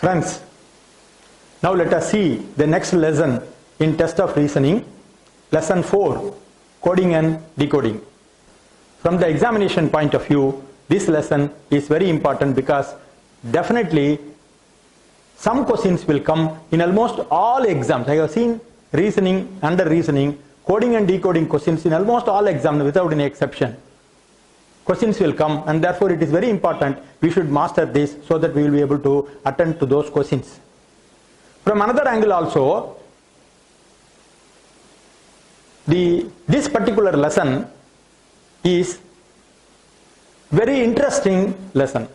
Friends, now let us see the next lesson in test of reasoning, lesson 4, coding and decoding. From the examination point of view, this lesson is very important because definitely some questions will come in almost all exams. I have seen reasoning, under reasoning, coding and decoding questions in almost all exams without any exception. Questions will come, and therefore it is very important we should master this so that we will be able to attend to those questions. From another angle also, this particular lesson is very interesting lesson.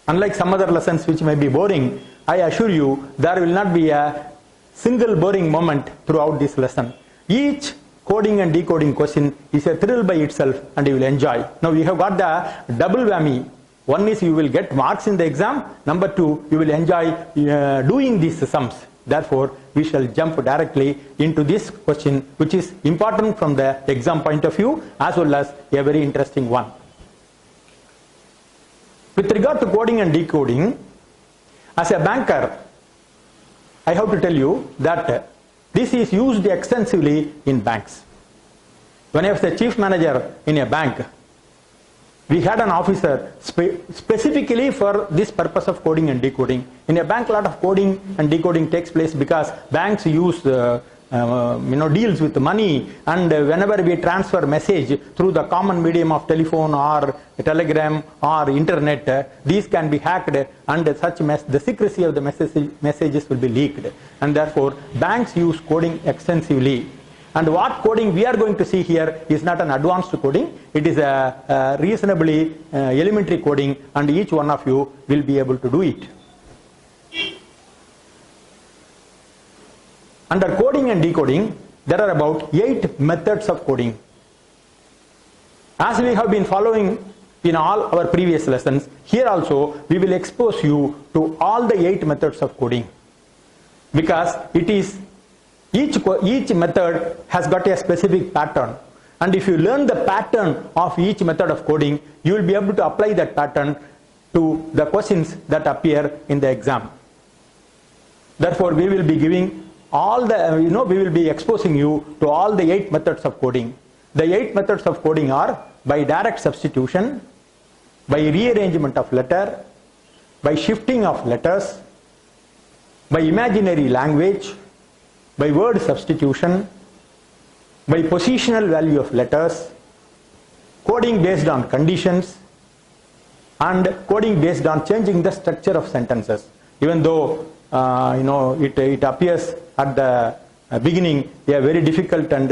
Unlike some other lessons which may be boring, I assure you there will not be a single boring moment throughout this lesson. Each coding and decoding question is a thrill by itself and you will enjoy. Now we have got the double whammy. One is you will get marks in the exam. Number two, you will enjoy doing these sums. Therefore, we shall jump directly into this question, which is important from the exam point of view as well as a very interesting one. With regard to coding and decoding, as a banker, I have to tell you that this is used extensively in banks. When I was the chief manager in a bank, we had an officer specifically for this purpose of coding and decoding. In a bank, a lot of coding and decoding takes place because banks use deals with money, and whenever we transfer message through the common medium of telephone or telegram or internet, these can be hacked, and the secrecy of the messages will be leaked, and therefore banks use coding extensively. And what coding we are going to see here is not an advanced coding, it is a reasonably elementary coding, and each one of you will be able to do it. Under coding and decoding, there are about 8 methods of coding. As we have been following in all our previous lessons, here also we will expose you to all the 8 methods of coding, because it is each method has got a specific pattern, and if you learn the pattern of each method of coding, you will be able to apply that pattern to the questions that appear in the exam. Therefore, we will be giving we will be exposing you to all the 8 methods of coding. The 8 methods of coding are by direct substitution, by rearrangement of letter, by shifting of letters, by imaginary language, by word substitution, by positional value of letters, coding based on conditions, and coding based on changing the structure of sentences. Even though it appears at the beginning a very difficult and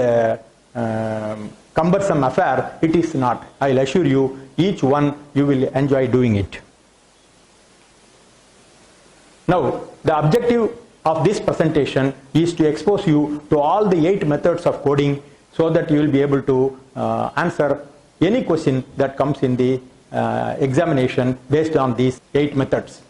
cumbersome affair, it is not. I will assure you, each one you will enjoy doing it. Now, the objective of this presentation is to expose you to all the 8 methods of coding so that you will be able to answer any question that comes in the examination based on these 8 methods.